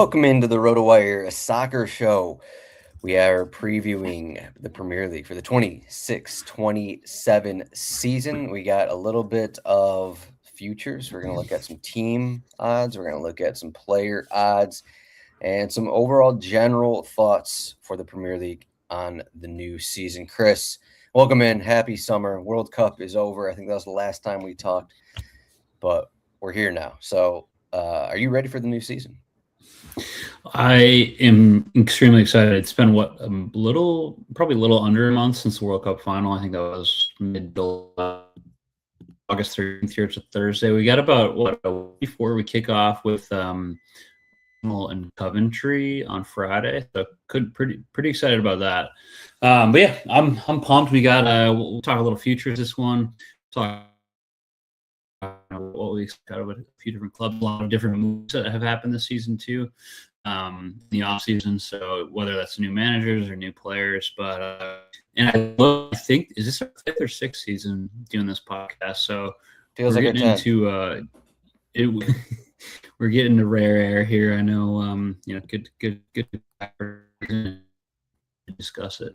Welcome into the RotoWire soccer show. We are previewing the Premier League for the 26-27 season. We got a little bit of futures. We're going to look at some team odds. We're going to look at some player odds and some overall general thoughts for the Premier League on the new season. Chris, welcome in. Happy summer. World Cup is over. I think that was the last time we talked, but we're here now. So are you ready for the new season? I am extremely excited. It's been probably a little under a month since the World Cup final. I think that was August 13th here. It's a Thursday. We got about a week before we kick off with and Coventry on Friday. So pretty excited about that. But yeah, I'm pumped. We got we'll talk a little futures this one. Talk what we got with a few different clubs, a lot of different moves that have happened this season too. The off season, so whether that's new managers or new players, but and I think is this our 5th or 6th season doing this podcast? So feels we're like getting into we're getting to rare air here. I know, good to discuss it.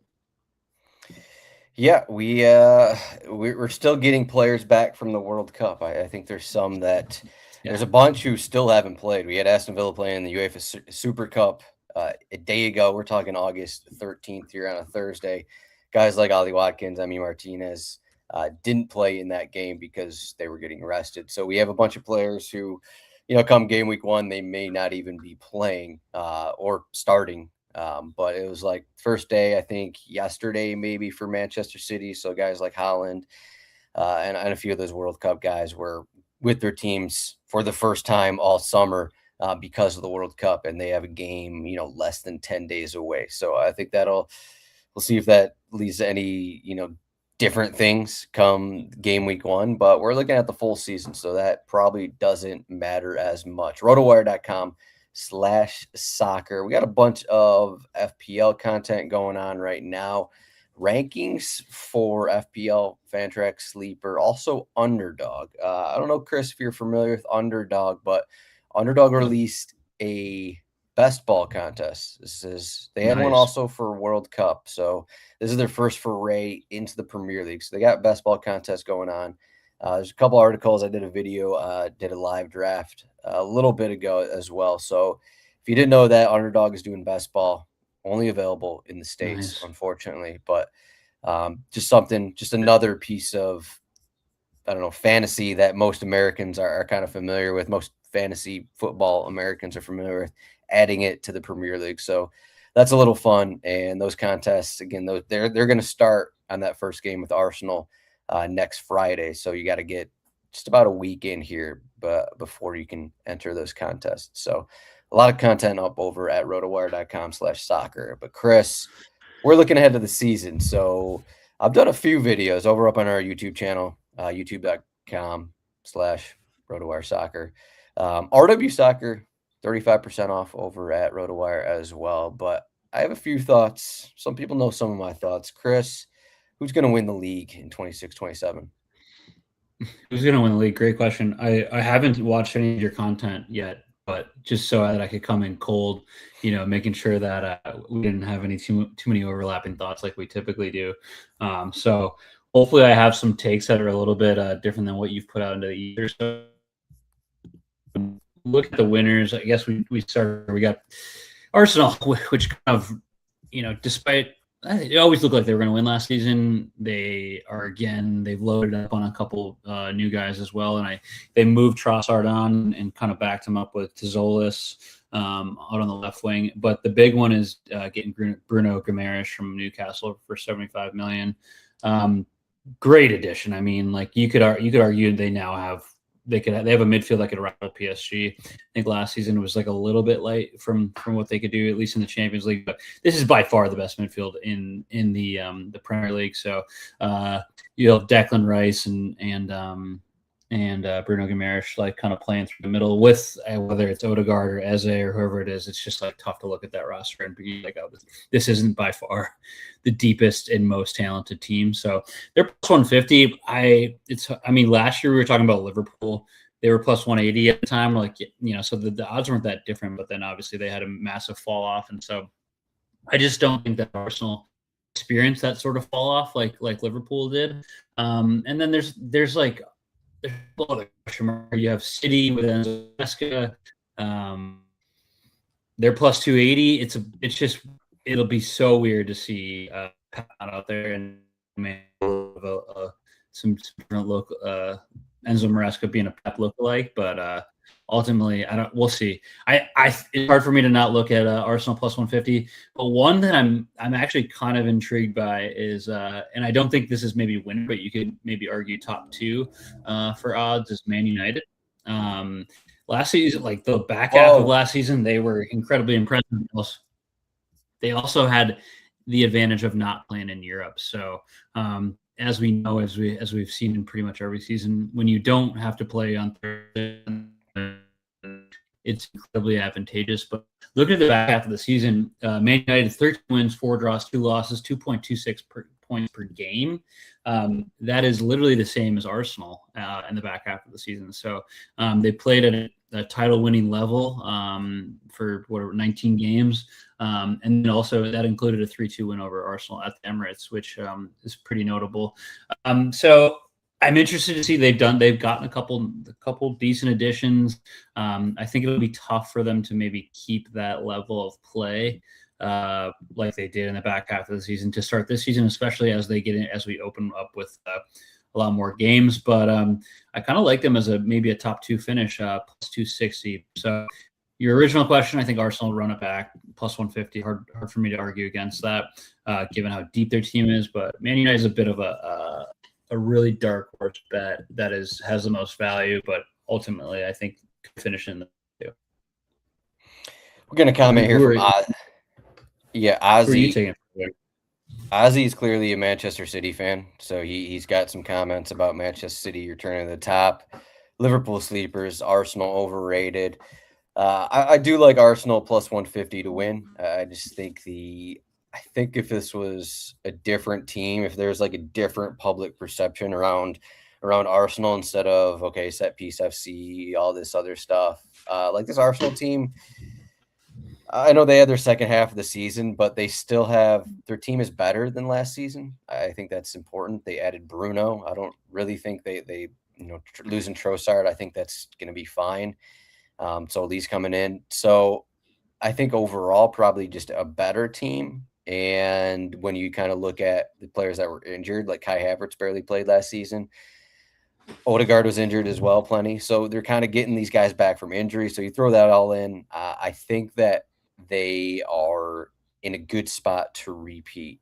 Yeah, we're still getting players back from the World Cup. I think there's some that there's a bunch who still haven't played. We had Aston Villa playing the UEFA Super Cup a day ago. We're talking August 13th here on a Thursday. Guys like Ollie Watkins, Emi Martinez didn't play in that game because they were getting rested. So we have a bunch of players who, come game week 1, they may not even be playing or starting. But it was like first day, I think yesterday, maybe for Manchester City. So guys like Holland and a few of those World Cup guys were with their teams for the first time all summer because of the World Cup, and they have a game, less than 10 days away. So I think we'll see if that leads to any, different things come game week 1, but we're looking at the full season. So that probably doesn't matter as much. RotoWire.com/soccer. We got a bunch of FPL content going on right now. Rankings for FPL, Fantrax, Sleeper, also Underdog. I don't know, Chris, if you're familiar with Underdog, but Underdog released a best ball contest. They had one also for World Cup. So this is their first foray into the Premier League. So they got best ball contest going on. There's a couple articles. I did a video, did a live draft a little bit ago as well. So if you didn't know that, Underdog is doing best ball, only available in the States, unfortunately. But just another piece of, fantasy that most Americans are kind of familiar with. Most fantasy football Americans are familiar with, adding it to the Premier League. So that's a little fun. And those contests, again, they're going to start on that first game with Arsenal next Friday. So you got to get just about a week in here before you can enter those contests. So a lot of content up over at rotowire.com/soccer. But Chris, we're looking ahead to the season. So I've done a few videos over up on our YouTube channel, youtube.com/RotoWire Soccer. RW Soccer, 35% off over at RotoWire as well. But I have a few thoughts. Some people know some of my thoughts. Chris, who's going to win the league in 26-27? Who's going to win the league? Great question. I haven't watched any of your content yet, but just so that I could come in cold, making sure that we didn't have any too many overlapping thoughts like we typically do. So hopefully I have some takes that are a little bit different than what you've put out into the ether. So look at the winners. I guess we got Arsenal, which kind of, despite it always looked like they were going to win last season, they've loaded up on a couple new guys as well. And they moved Trossard on and kind of backed him up with Tzolis out on the left wing. But the big one is getting Bruno Guimaraes from Newcastle for $75 million. Great addition. I mean, like you could argue they have a midfield that could rival PSG. I think last season was like a little bit light from what they could do, at least in the Champions League. But this is by far the best midfield in the Premier League. So you have Declan Rice and Bruno Guimaraes like kind of playing through the middle with whether it's Odegaard or Eze or whoever it is. It's just like tough to look at that roster and be like, oh, this isn't by far the deepest and most talented team. So they're plus 150. Last year we were talking about Liverpool. they were plus 180 at the time. Like, so the odds weren't that different, but then obviously they had a massive fall off. And so I just don't think that Arsenal experienced that sort of fall off like Liverpool did. And then there's other question mark. You have City with Enzo Maresca. They're plus 280. It'll be so weird to see out there and some different local Enzo Maresca being a Pep lookalike, but ultimately, we'll see. It's hard for me to not look at Arsenal plus 150, but one that I'm actually kind of intrigued by is, and I don't think this is maybe winner, but you could maybe argue top two for odds is Man United. Last season, like the back half of last season, they were incredibly impressive. They also had the advantage of not playing in Europe. So, as we know, as we've seen in pretty much every season, when you don't have to play on Thursday, it's incredibly advantageous. But look at the back half of the season. Man United 13 wins, 4 draws, 2 losses, 2.26 points per game. That is literally the same as Arsenal in the back half of the season. So they played at a title-winning level for 19 games. And then also that included a 3-2 win over Arsenal at the Emirates, which is pretty notable. So I'm interested to see they've gotten a couple decent additions. I think it'll be tough for them to maybe keep that level of play like they did in the back half of the season to start this season, especially as we open up with a lot more games. But I kind of like them as maybe a top 2 finish, plus 260. So your original question, I think Arsenal run it back plus 150. Hard for me to argue against that, given how deep their team is. But Man United is a bit of a really dark horse bet that has the most value, but ultimately I think could finish in the two. We're going to comment here from Oz. Yeah, Ozzy. Ozzy is clearly a Manchester City fan, so he's got some comments about Manchester City returning to the top. Liverpool sleepers, Arsenal overrated. I do like Arsenal plus 150 to win. I just think I think if this was a different team, if there's like a different public perception around Arsenal instead of set piece FC, all this other stuff, like this Arsenal team. I know they had their second half of the season, but they still have their team is better than last season. I think that's important. They added Bruno. I don't really think they losing Trossard. I think that's going to be fine. So Lee's coming in. So I think overall probably just a better team. And when you kind of look at the players that were injured, like Kai Havertz barely played last season. Odegaard was injured as well, plenty. So they're kind of getting these guys back from injury. So you throw that all in. I think that they are in a good spot to repeat.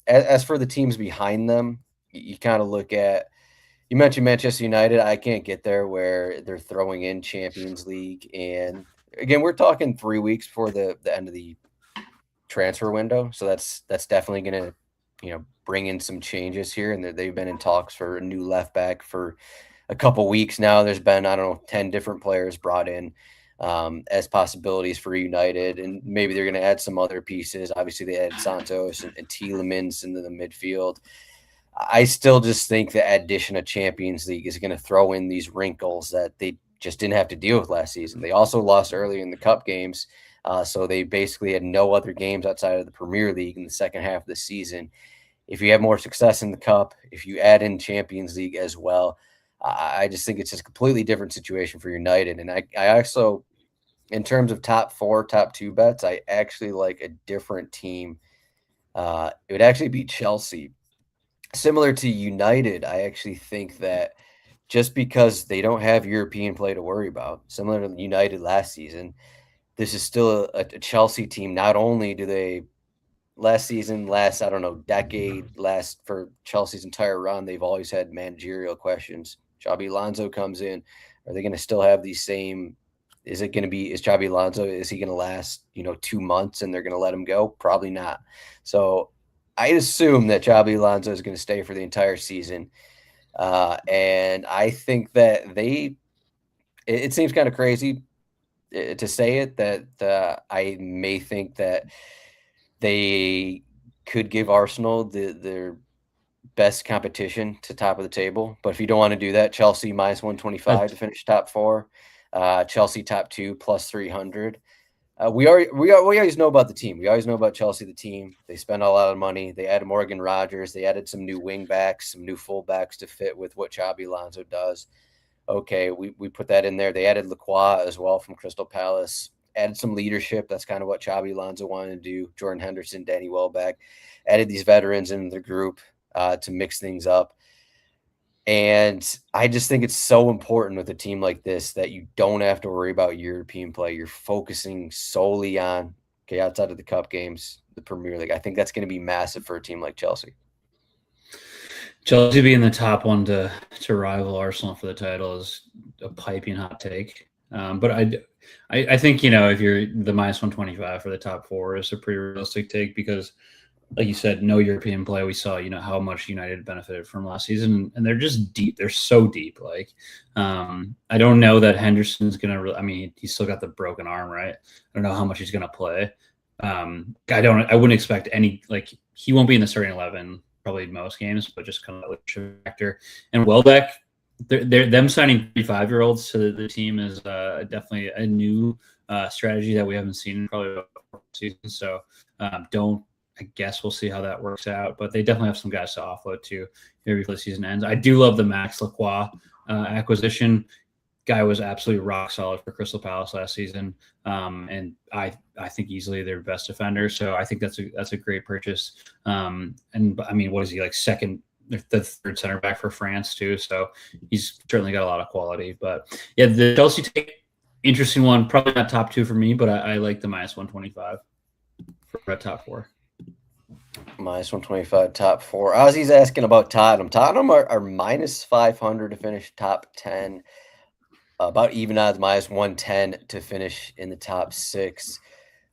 As for the teams behind them, you kind of look at, you mentioned Manchester United. I can't get there where they're throwing in Champions League. And again, we're talking 3 weeks before the end of the transfer window. So that's definitely going to, bring in some changes here. And they've been in talks for a new left back for a couple weeks now. There's been, 10 different players brought in as possibilities for United, and maybe they're going to add some other pieces. Obviously, they added Santos and Tielemans into the midfield. I still just think the addition of Champions League is going to throw in these wrinkles that they just didn't have to deal with last season. They also lost early in the cup games, so they basically had no other games outside of the Premier League in the second half of the season. If you have more success in the cup, if you add in Champions League as well, I just think it's just a completely different situation for United. And I also, in terms of top 4, top 2 bets, I actually like a different team. It would actually be Chelsea. Similar to United, I actually think that just because they don't have European play to worry about, similar to United last season, this is still a Chelsea team. Not only do they decade, for Chelsea's entire run, they've always had managerial questions. Xabi Alonso comes in. Are they going to still have these same? Is Xabi Alonso, is he going to last, 2 months and they're going to let him go? Probably not. So I assume that Xabi Alonso is going to stay for the entire season. And I think that it seems kind of crazy to say it, that I may think that they could give Arsenal their best competition to top of the table. But if you don't want to do that, Chelsea minus 125 to finish top 4. Chelsea top 2 plus 300. We always know about the team. We always know about Chelsea, the team. They spend a lot of money. They added Morgan Rogers. They added some new wing backs, some new fullbacks to fit with what Xabi Alonso does. Okay, we put that in there. They added Lacroix as well from Crystal Palace. Added some leadership. That's kind of what Xabi Alonso wanted to do. Jordan Henderson, Danny Welbeck. Added these veterans in the group to mix things up. And I just think it's so important with a team like this that you don't have to worry about European play. You're focusing solely on, outside of the cup games, the Premier League. I think that's going to be massive for a team like Chelsea. Chelsea being the top one to rival Arsenal for the title is a piping hot take. But I think, if you're the minus 125 for the top 4 is a pretty realistic take because, like you said, no European play. We saw, how much United benefited from last season, and they're just deep. They're so deep. Like, I don't know that Henderson's going to he's still got the broken arm, right? I don't know how much he's going to play. I wouldn't expect any, he won't be in the starting 11 probably most games, but just kind of leadership factor. And Welbeck, them signing 35-year-olds to the team is definitely a new strategy that we haven't seen in probably about 4 seasons. So I guess we'll see how that works out, but they definitely have some guys to offload too here before the season ends. I do love the Max Lacroix acquisition. Guy was absolutely rock solid for Crystal Palace last season, and I think easily their best defender. So I think that's a great purchase. And what is he, like the third center back for France too? So he's certainly got a lot of quality. But yeah, the Chelsea take, interesting one. Probably not top 2 for me, but I like the minus 125 for top 4. Minus 125, top 4. Ozzy's asking about Tottenham. Tottenham are minus 500 to finish top 10. About even odds, minus 110 to finish in the top 6.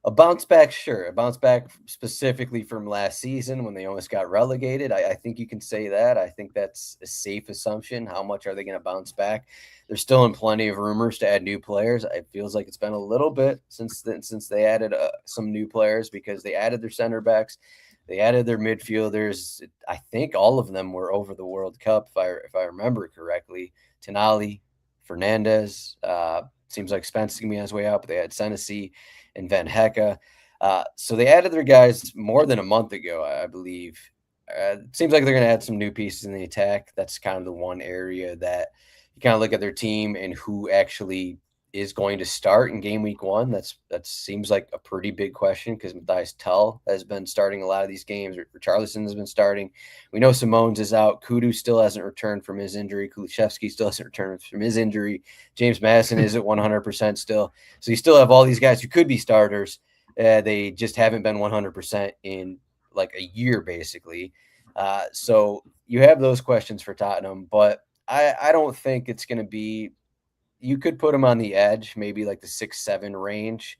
A bounce back, sure. A bounce back specifically from last season when they almost got relegated. I think you can say that. I think that's a safe assumption. How much are they going to bounce back? They're still in plenty of rumors to add new players. It feels like it's been a little bit since they added some new players because they added their center backs. They added their midfielders. I think all of them were over the World Cup, if I remember correctly. Tonali, Fernandes. Seems like Spence is going to be on his way out, but they had Senesi and Van Hecke. So they added their guys more than a month ago, I believe. It seems like they're going to add some new pieces in the attack. That's kind of the one area that you kind of look at their team and who actually is going to start in game week 1. That seems like a pretty big question because Matthias Tell has been starting a lot of these games. Richarlison has been starting. We know Simone's is out. Kudu still hasn't returned from his injury. Kulusevski still hasn't returned from his injury. James Madison is at 100% still. So you still have all these guys who could be starters. They just haven't been 100% in like a year, basically. So you have those questions for Tottenham, but I don't think it's going to be. You could put them on the edge, maybe like the 6-7 range.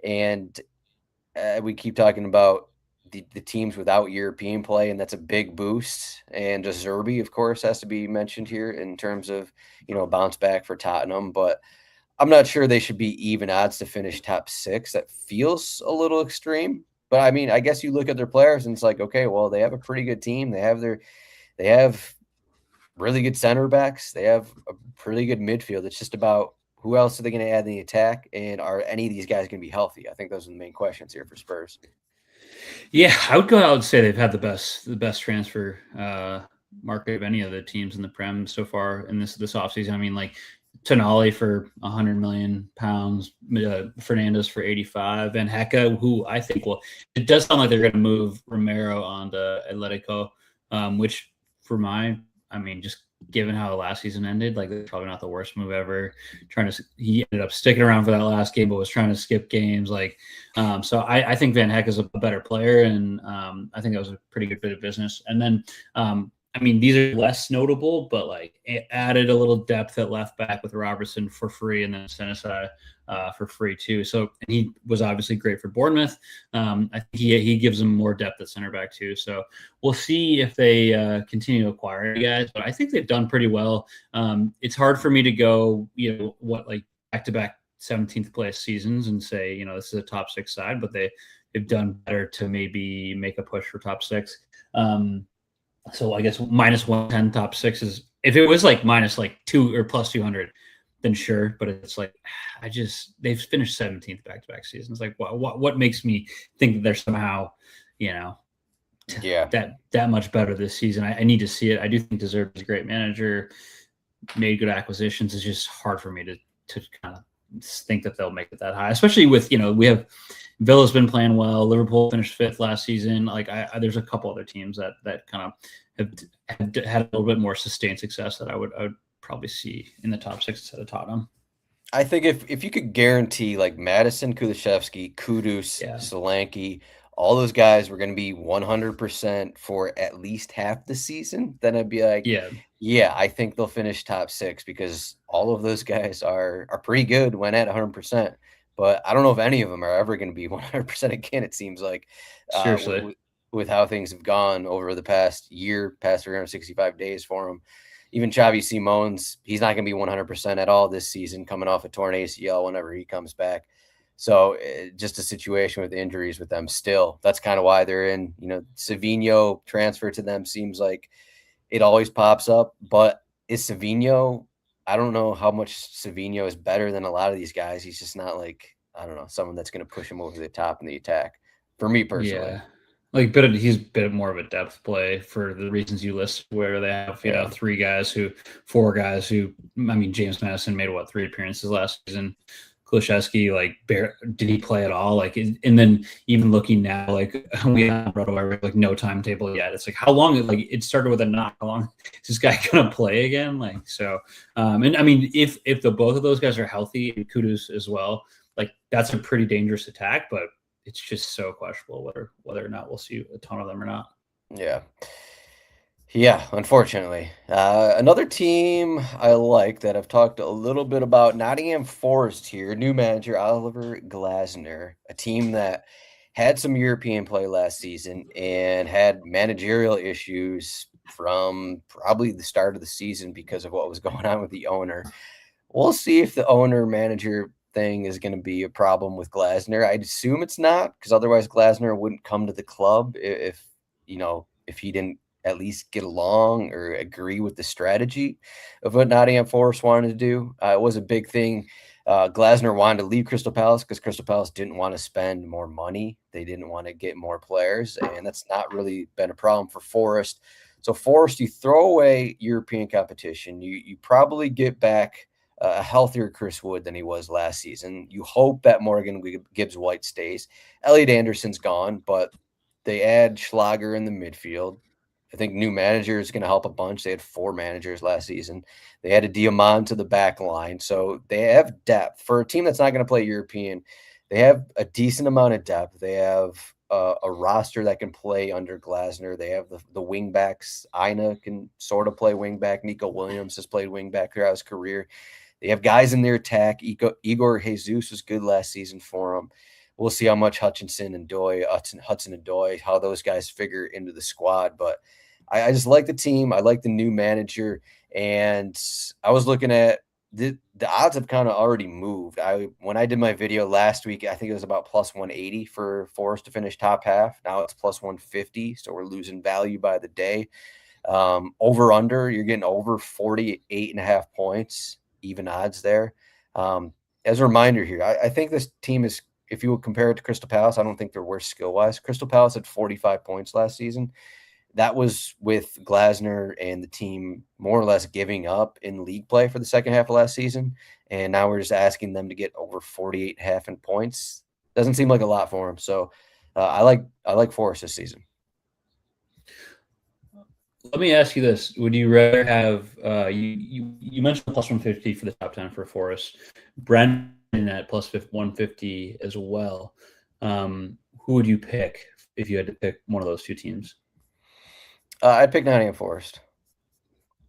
And we keep talking about the teams without European play, and that's a big boost. And Zerbi, of course, has to be mentioned here in terms of, bounce back for Tottenham. But I'm not sure they should be even odds to finish top 6. That feels a little extreme. But, I guess you look at their players and it's like, okay, well, they have a pretty good team. They have really good center backs. They have a pretty good midfield. It's just about who else are they going to add in the attack, and are any of these guys going to be healthy? I think those are the main questions here for Spurs. Yeah, I would go out and say they've had the best transfer market of any of the teams in the Prem so far in this offseason. Like Tonali for £100 million, Fernandes for 85, and Hecke, who I think it does sound like they're going to move Romero on to Atletico, which just given how the last season ended, like it's probably not the worst move ever. He ended up sticking around for that last game, but was trying to skip games. So I think Van Hecke is a better player, and I think that was a pretty good bit of business. And then, these are less notable, but it added a little depth at left back with Robertson for free, and then Senesi for free too. So he was obviously great for Bournemouth. I think he gives them more depth at center back too. So we'll see if they continue to acquire guys, but I think they've done pretty well. It's hard for me to go, back-to-back 17th place seasons and say, this is a top 6 side, but they've done better to maybe make a push for top 6. So I guess minus 110 top six is, if it was like minus like 2 or plus 200, then sure. But it's like, they've finished 17th back to back seasons. Like, what makes me think that they're somehow, you know, Yeah. that much better this season? I need to see it. I do think Deserve is a great manager, made good acquisitions. It's just hard for me to kind of think that they'll make it that high, especially with, we have Villa's been playing well. Liverpool finished 5th last season. Like there's a couple other teams that kind of have had a little bit more sustained success that I would probably see in the top 6 instead of Tottenham. I think if you could guarantee like Madison, Kulusevski, Kudus, Yeah. Solanke, all those guys were going to be 100% for at least half the season, then I'd be like, yeah, I think they'll finish top 6 because all of those guys are pretty good when at 100%. But I don't know if any of them are ever going to be 100% again. It seems like Seriously. with how things have gone over the past year, past 365 days for them. Even Xavi Simons, he's not going to be 100% at all this season, coming off a torn ACL whenever he comes back. So just a situation with injuries with them still. That's kind of why they're in, Savinho transfer to them seems like it always pops up. But is Savinho, I don't know how much Savinho is better than a lot of these guys. He's just not like, I don't know, someone that's going to push him over the top in the attack for me personally. Yeah. Like, but he's a bit more of a depth play for the reasons you list, where they have, 4 guys who, James Madison made 3 appearances last season. Kulusevski, like, did he play at all? Like, and then even looking now, like, we have RotoWire, like, no timetable yet. It's like, how long? Like, it started with a knock. How long is this guy gonna play again? Like, so, and I mean, if the both of those guys are healthy, and Kudus as well, like, that's a pretty dangerous attack. But it's just so questionable whether or not we'll see a ton of them or not. Yeah, unfortunately. Another team I like that I've talked a little bit about, Nottingham Forest here, new manager Oliver Glasner, a team that had some European play last season and had managerial issues from probably the start of the season because of what was going on with the owner. We'll see if the owner manager thing is going to be a problem with Glasner. I'd assume it's not, because otherwise Glasner wouldn't come to the club if he didn't at least get along or agree with the strategy of what Nottingham Forest wanted to do. It was a big thing. Glasner wanted to leave Crystal Palace because Crystal Palace didn't want to spend more money. They didn't want to get more players, and that's not really been a problem for Forest. So Forest, you throw away European competition. You probably get back a healthier Chris Wood than he was last season. You hope that Morgan Gibbs-White stays. Elliot Anderson's gone, but they add Schlager in the midfield. I think new manager is going to help a bunch. They had 4 managers last season. They had a Diamond to the back line. So they have depth. For a team that's not going to play European, they have a decent amount of depth. They have a roster that can play under Glasner. They have the wing backs. Ina can sort of play wing back. Nico Williams has played wing back throughout his career. They have guys in their attack. Igor Jesus was good last season for them. We'll see how much Hudson and Doy, how those guys figure into the squad. But I just like the team. I like the new manager. And I was looking at the odds have kind of already moved. When I did my video last week, I think it was about plus 180 for Forest to finish top half. Now it's plus 150. So we're losing value by the day. Over under, you're getting over 48.5 points, even odds there. As a reminder here, I think this team is, if you would compare it to Crystal Palace, I don't think they're worse skill-wise. Crystal Palace had 45 points last season. That was with Glasner and the team more or less giving up in league play for the second half of last season. And now we're just asking them to get over 48.5 in points. Doesn't seem like a lot for them. So I like Forest this season. Let me ask you this: would you rather have you mentioned plus 150 for the top 10 for Forest, Brendan at plus 150 as well? Who would you pick if you had to pick one of those 2 teams? I'd pick Nottingham Forest.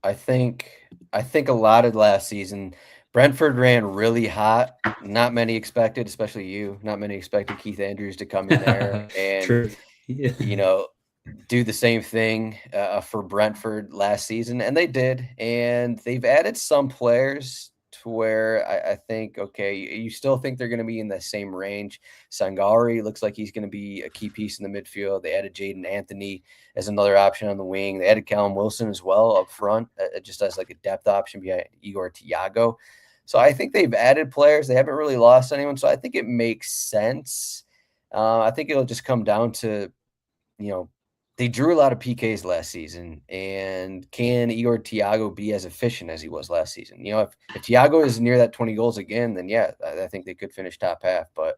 I think a lot of last season, Brentford ran really hot. Not many expected, especially you. Not many expected Keith Andrews to come in there and do the same thing for Brentford last season, and they did. And they've added some players where I think, okay, you still think they're going to be in the same range. Sangari looks like he's going to be a key piece in the midfield. They added Jaden Anthony as another option on the wing. They added Callum Wilson as well up front, just as like a depth option behind Igor Thiago. So I think they've added players. They haven't really lost anyone. So I think it makes sense. I think it'll just come down to, they drew a lot of PKs last season, and can Igor Thiago be as efficient as he was last season? If Thiago is near that 20 goals again, then yeah, I think they could finish top half. But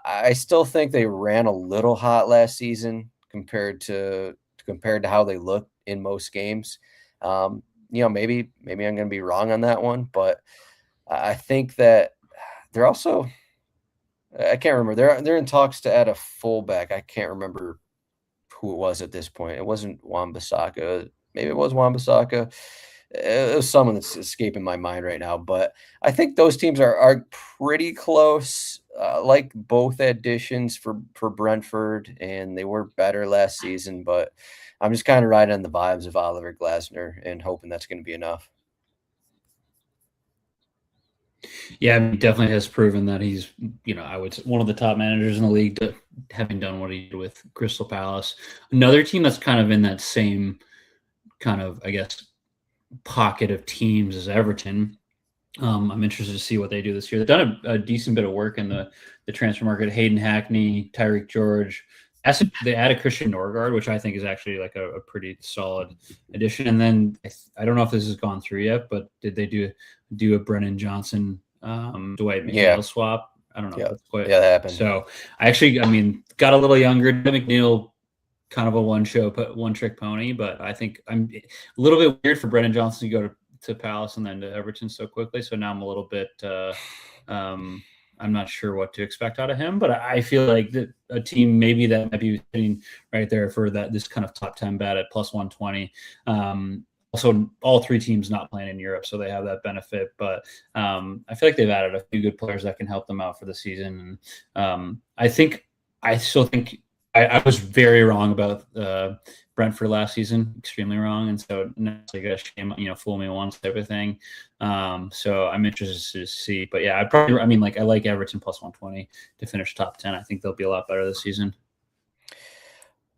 I still think they ran a little hot last season compared to how they looked in most games. Maybe I'm going to be wrong on that one, but I think that they're also, I can't remember. They're in talks to add a fullback. I can't remember who it was at this point. It wasn't Wan-Bissaka. Maybe it was Wan-Bissaka. It was someone that's escaping my mind right now. But I think those teams are pretty close, like both additions for Brentford, and they were better last season. But I'm just kind of riding on the vibes of Oliver Glasner and hoping that's going to be enough. Yeah, he definitely has proven that he's, I would say one of the top managers in the league, having done what he did with Crystal Palace. Another team that's kind of in that same kind of, I guess, pocket of teams as Everton. I'm interested to see what they do this year. They've done a decent bit of work in the transfer market. Hayden Hackney, Tyreek George. They added Christian Norgard, which I think is actually like a pretty solid addition. And then I don't know if this has gone through yet, but did they do a Brennan Johnson, Dwight McNeil swap? I don't know. Yeah, if that's quite, that happened. So got a little younger. McNeil, kind of a one-trick pony, but I think I'm a little bit weird for Brennan Johnson to go to Palace and then to Everton so quickly. So now I'm a little bit I'm not sure what to expect out of him, but I feel like that a team maybe that might be sitting right there for this kind of top 10 bet at plus 120. Also, all three teams not playing in Europe, so they have that benefit. But I feel like they've added a few good players that can help them out for the season. And I still think I was very wrong about Brentford last season, extremely wrong, and so now it's like a shame, fool me once type of thing. So I'm interested to see, but yeah, I like Everton plus 120 to finish top 10. I think they'll be a lot better this season.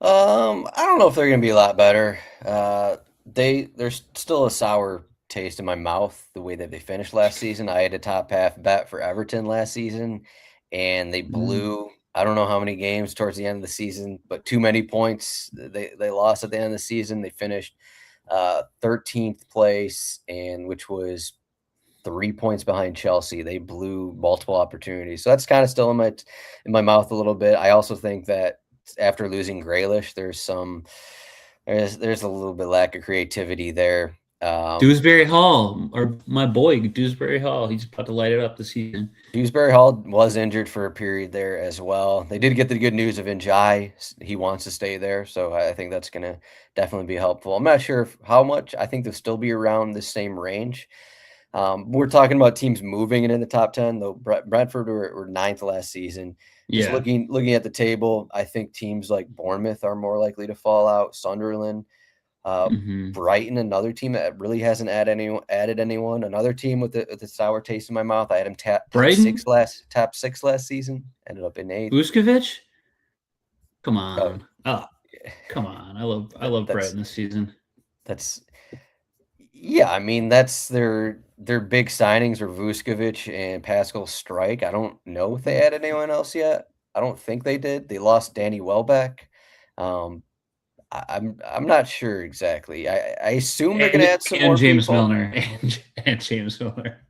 I don't know if they're going to be a lot better. There's still a sour taste in my mouth the way that they finished last season. I had a top half bet for Everton last season, and they blew. I don't know how many games towards the end of the season, but too many points. They lost at the end of the season. They finished 13th place, and which was 3 points behind Chelsea. They blew multiple opportunities. So that's kind of still in my mouth a little bit. I also think that after losing Grealish, there's a little bit lack of creativity there. Dewsbury Hall, or my boy Dewsbury Hall, he's about to light it up this season. Dewsbury Hall was injured for a period there as well. They did get the good news of Njai. He wants to stay there, so I think that's going to definitely be helpful. I'm not sure how much. I think they'll still be around the same range. We're talking about teams moving into the top 10, though. Brentford were 9th last season. Just looking at the table, I think teams like Bournemouth are more likely to fall out. Sunderland. Brighton, another team that really hasn't added anyone. Another team with a sour taste in my mouth. I had him top 6 last season. Ended up in 8th. Vuskovic? Come on. Come on. I love Brighton this season. That's their big signings are Vuskovic and Pascal Strike. I don't know if they added anyone else yet. I don't think they did. They lost Danny Welbeck. I'm not sure exactly. I assume they're going to add some more James people. Milner and James Milner.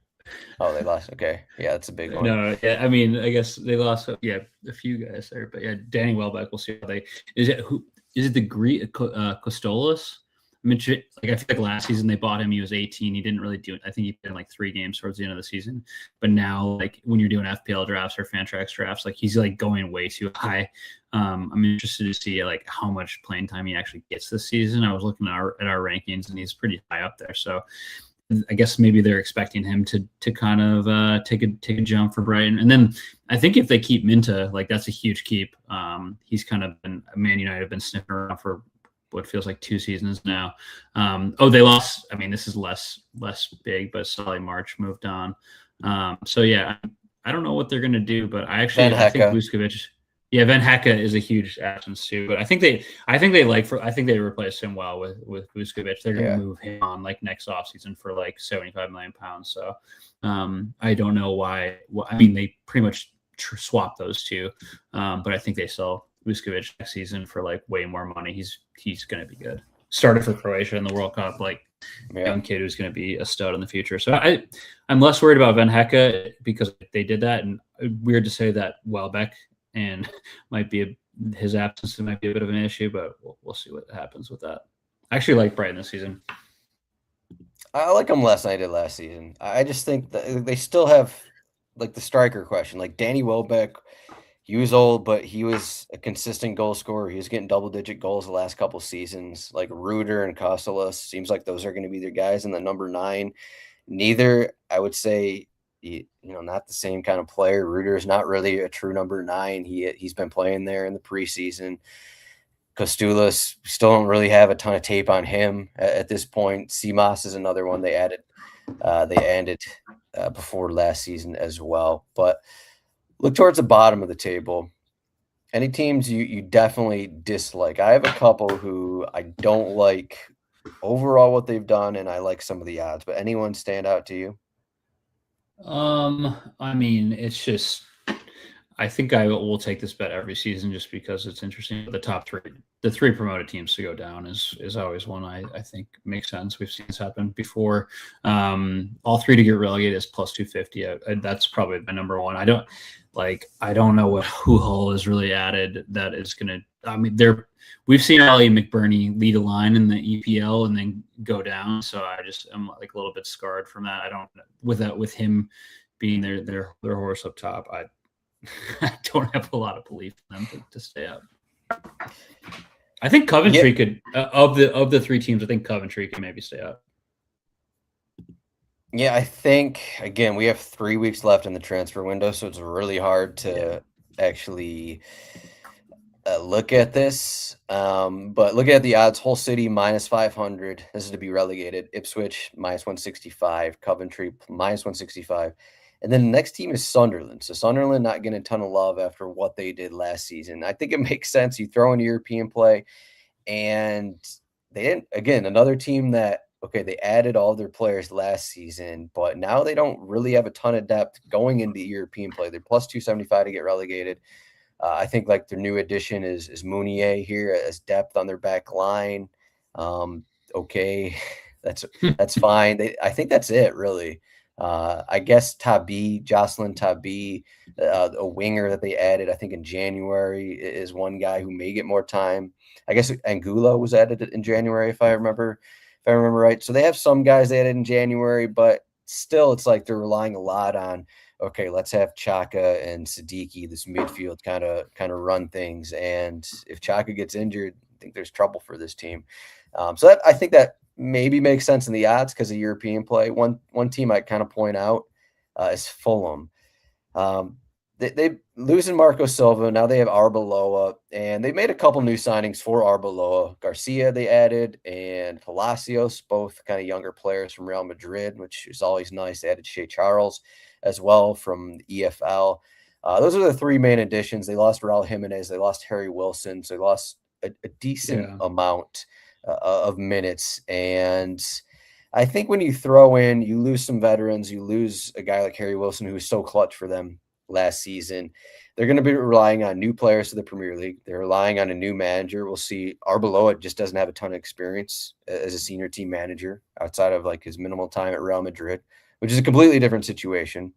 Oh, they lost. Okay, yeah, that's a big one. No, yeah, I mean, I guess they lost. Yeah, a few guys there, but yeah, Danny Welbeck. We'll see how they. Is it the Greek Costolas? I mean, like I feel like last season they bought him. He was 18. He didn't really do it. I think he played like 3 games towards the end of the season. But now, like when you're doing FPL drafts or Fantrax drafts, like he's like going way too high. I'm interested to see like how much playing time he actually gets this season. I was looking at our rankings, and he's pretty high up there. So I guess maybe they're expecting him to kind of take a jump for Brighton. And then I think if they keep Minta, like that's a huge keep. He's kind of been Man United have been sniffing around for what feels like 2 seasons now. They lost. I mean, this is less big, but Solly March moved on. So yeah, I don't know what they're gonna do, but I think Vuskovic. Yeah, Van Hecke is a huge absence too, but I think they replaced him well with Vuskovic. They're going to move him on like next offseason for like £75 million. So I don't know why. Well, I mean, they pretty much swap those two, but I think they sell Vuskovic next season for like way more money. He's going to be good. Started for Croatia in the World Cup, like young kid who's going to be a stud in the future. So I'm less worried about Van Hecke because they did that, and weird to say that Welbeck and his absence might be a bit of an issue, but we'll see what happens with that. I actually like Brighton this season. I like them less than I did last season. I just think that they still have like the striker question. Like Danny Welbeck, he was old, but he was a consistent goal scorer. He was getting double-digit goals the last couple seasons. Like Ruder and Kostelos, seems like those are going to be their guys. And the number 9, neither, I would say, not the same kind of player. Ruder is not really a true number 9. He's been playing there in the preseason. Kostulas, still don't really have a ton of tape on him at this point. Seamas is another one they added. They ended before last season as well. But look towards the bottom of the table. Any teams you definitely dislike? I have a couple who I don't like overall what they've done, and I like some of the odds. But anyone stand out to you? I mean, it's just, I think I will take this bet every season just because it's interesting. The top 3, the 3 promoted teams to go down is always one I think makes sense. We've seen this happen before. All 3 to get relegated is plus 250. That's probably my number one. I don't know what Hull has really added that is going to, I mean, we've seen Ali McBurney lead a line in the EPL and then go down. So I'm like a little bit scarred from that. I don't, with him being their horse up top, I don't have a lot of belief in them to stay up. I think Coventry could, of the 3 teams, I think Coventry could maybe stay up. Yeah, I think, again, we have 3 weeks left in the transfer window, so it's really hard to actually look at this. But looking at the odds, Hull City minus 500. This is to be relegated. Ipswich minus 165. Coventry minus 165. And then the next team is Sunderland. So Sunderland not getting a ton of love after what they did last season. I think it makes sense. You throw in European play, and they didn't, again, another team that, they added all their players last season, but now they don't really have a ton of depth going into European play. They're plus 275 to get relegated. I think like their new addition is Mounier here as depth on their back line. That's fine. I think that's it really. I guess Jocelyn Tabi, a winger that they added, I think in January, is one guy who may get more time. I guess Angulo was added in January, if I remember right. So they have some guys they added in January, but still it's like they're relying a lot on, let's have Xhaka and Siddiqui, this midfield kind of run things. And if Xhaka gets injured, I think there's trouble for this team. So I think that maybe makes sense in the odds because of European play. One team I kind of point out is Fulham. They losing Marco Silva. Now they have Arbeloa, and they made a couple new signings for Arbeloa. Garcia they added, and Palacios, both kind of younger players from Real Madrid, which is always nice. They added Shea Charles as well from the EFL. Those are the 3 main additions. They lost Raul Jimenez. They lost Harry Wilson. So they lost a decent amount of minutes. And I think when you throw in, you lose some veterans, you lose a guy like Harry Wilson, who was so clutch for them last season. They're going to be relying on new players to the Premier League. They're relying on a new manager. We'll see. Arbeloa just doesn't have a ton of experience as a senior team manager outside of like his minimal time at Real Madrid, which is a completely different situation.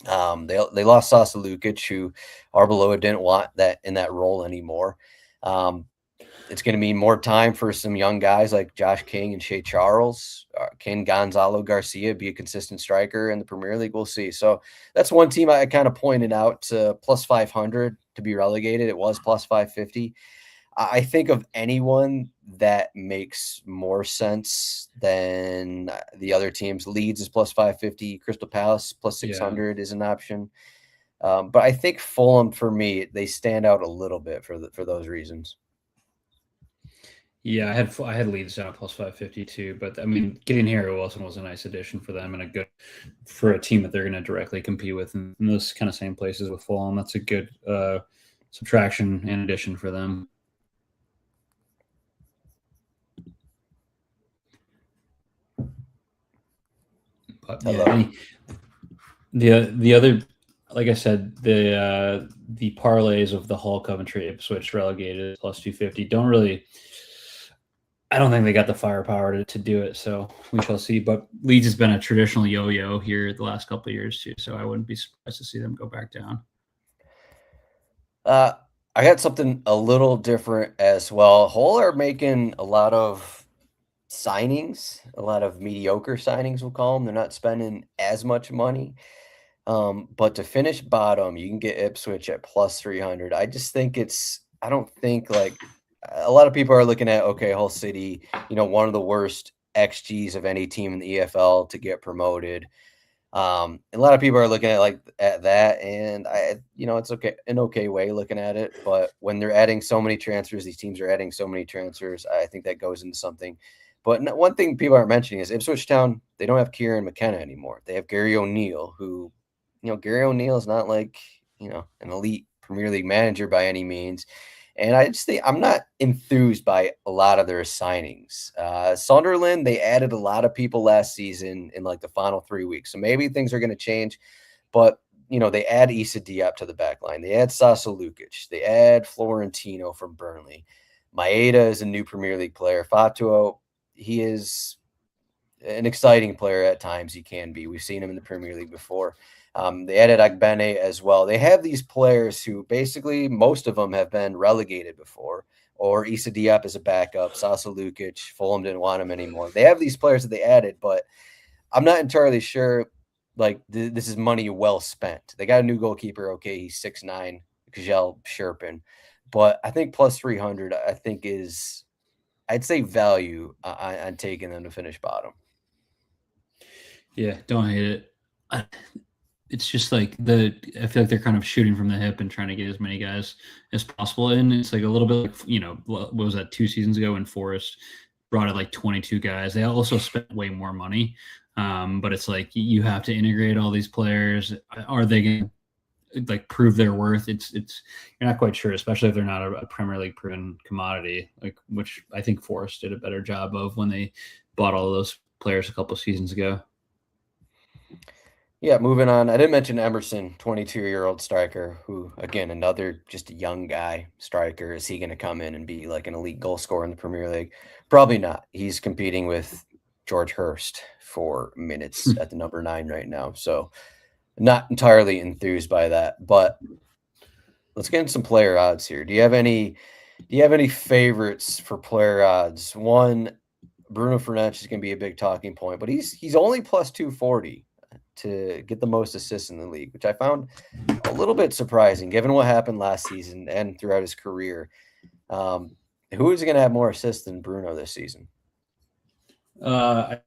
They lost Sasa Lukic, who Arbeloa didn't want that in that role anymore. It's going to mean more time for some young guys like Josh King and Shea Charles. Can Gonzalo Garcia be a consistent striker in the Premier League? We'll see. So that's one team I kind of pointed out to plus 500 to be relegated. It was plus 550. I think of anyone that makes more sense than the other teams. Leeds is plus 550. Crystal Palace plus 600 is an option. But I think Fulham, for me, they stand out a little bit for those reasons. Yeah, I had Leeds down at plus 550 too, but I mean, getting Harry Wilson was a nice addition for them and a good for a team that they're going to directly compete with in those kind of same places with Fulham. That's a good subtraction and addition for them. But yeah, the other, like I said, the parlays of the Hull, Coventry, Ipswich relegated plus 250 don't really. I don't think they got the firepower to do it, so we shall see. But Leeds has been a traditional yo-yo here the last couple of years too, so I wouldn't be surprised to see them go back down. I got something a little different as well. Hull are making a lot of signings, a lot of mediocre signings, we'll call them. They're not spending as much money. But to finish bottom, you can get Ipswich at plus 300. I don't think like a lot of people are looking at, okay, Hull City, one of the worst XGs of any team in the EFL to get promoted. A lot of people are looking at that, and it's okay, an okay way looking at it. But when they're adding so many transfers, these teams are adding so many transfers. I think that goes into something. But one thing people aren't mentioning is Ipswich Town. They don't have Kieran McKenna anymore. They have Gary O'Neill, who, Gary O'Neill is not like an elite Premier League manager by any means. And I just think I'm not enthused by a lot of their signings. Sunderland, they added a lot of people last season in like the final 3 weeks. So maybe things are going to change. But, they add Issa Diop to the back line. They add Sasa Lukic. They add Florentino from Burnley. Maeda is a new Premier League player. Fatuo, he is an exciting player at times. He can be. We've seen him in the Premier League before. They added Agbene as well. They have these players who basically most of them have been relegated before, or Issa Diop is a backup. Sasa Lukic, Fulham didn't want him anymore. They have these players that they added, but I'm not entirely sure like this is money well spent. They got a new goalkeeper. Okay, he's 6'9", Kjell Sherpin. But I think plus 300, I think is, I'd say value on taking them to finish bottom. Yeah, don't hate it. It's just like I feel like they're kind of shooting from the hip and trying to get as many guys as possible. And it's like a little bit like, what was that 2 seasons ago when Forest brought in like 22 guys. They also spent way more money. But it's like you have to integrate all these players. Are they going to like prove their worth? It's you're not quite sure, especially if they're not a Premier League proven commodity, like which I think Forest did a better job of when they bought all of those players a couple of seasons ago. Yeah, moving on. I didn't mention Emerson, 22-year-old striker, who, again, another just a young guy striker. Is he going to come in and be like an elite goal scorer in the Premier League? Probably not. He's competing with George Hurst for minutes at the number 9 right now. So not entirely enthused by that. But let's get into some player odds here. Do you have any favorites for player odds? One, Bruno Fernandes is going to be a big talking point, but he's only plus 240 to get the most assists in the league, which I found a little bit surprising given what happened last season and throughout his career. Who is going to have more assists than Bruno this season? I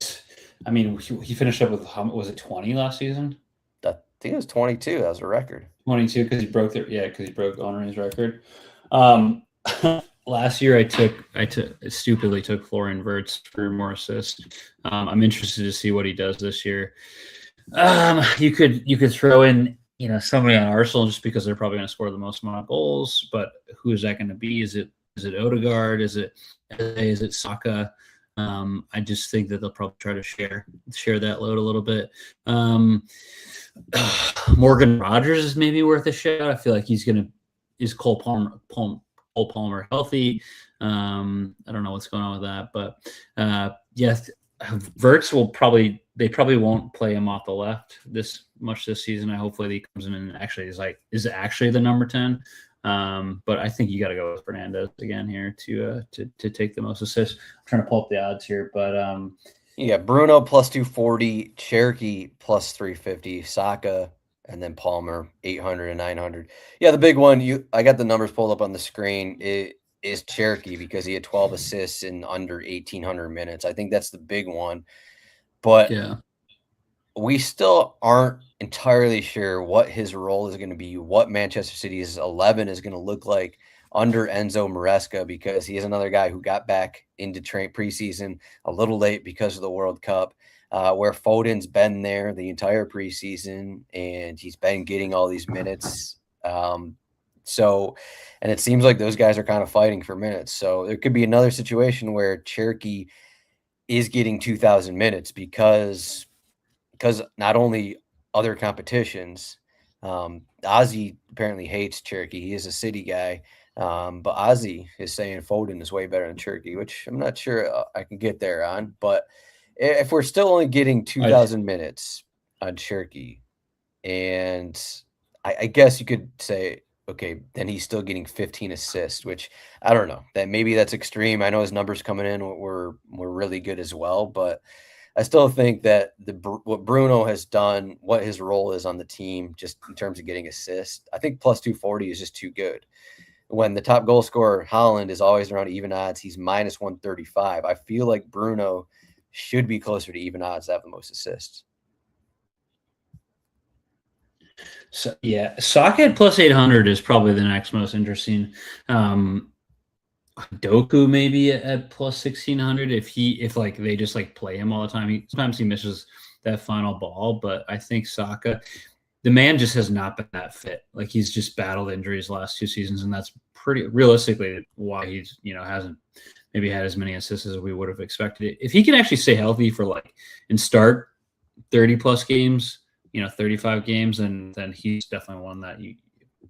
mean, he finished up with, was it 20 last season? I think it was 22. That was a record. 22 because he broke because he broke Henry's record. Last year, I stupidly took Florian Wirtz for more assists. I'm interested to see what he does this year. You could throw in somebody on Arsenal just because they're probably going to score the most amount of goals, but who is that going to be? Is it Odegaard? Is it Saka? I just think that they'll probably try to share that load a little bit. Morgan Rogers is maybe worth a shout. I feel like is Cole Palmer healthy? I don't know what's going on with that, but yes, Wirtz they probably won't play him off the left this season. Hopefully he comes in and actually is actually the number 10. But I think you got to go with Fernandes again here to take the most assists. I'm trying to pull up the odds here, but yeah, Bruno plus 240, Cherokee plus 350, Saka, and then Palmer 800 and 900. Yeah, the big one. I got the numbers pulled up on the screen. It is Cherokee because he had 12 assists in under 1,800 minutes. I think that's the big one. But yeah, we still aren't entirely sure what his role is going to be, what Manchester City's 11 is going to look like. under Enzo Maresca because he is another guy who got back into preseason a little late because of the World Cup, where Foden's been there the entire preseason and he's been getting all these minutes. And it seems like those guys are kind of fighting for minutes. So there could be another situation where Cherky is getting 2,000 minutes because not only other competitions, Ozzy apparently hates Cherky. He is a City guy. But Ozzy is saying Foden is way better than Cherky, which I'm not sure I can get there on. But if we're still only getting 2,000 minutes on Cherky, and I guess you could say, okay, then he's still getting 15 assists, which I don't know. That maybe that's extreme. I know his numbers coming in were really good as well, but I still think that what Bruno has done, what his role is on the team, just in terms of getting assists, I think plus 240 is just too good. When the top goal scorer, Haaland, is always around even odds, he's minus 135. I feel like Bruno should be closer to even odds to have the most assists. So yeah, Saka at plus 800 is probably the next most interesting. Doku maybe at plus 1,600 if like they just like play him all the time. Sometimes he misses that final ball, but I think Saka, the man just has not been that fit. Like he's just battled injuries last 2 seasons, and that's pretty realistically why he's hasn't maybe had as many assists as we would have expected. If he can actually stay healthy for and start 30 plus games, 35 games, and then he's definitely one that you.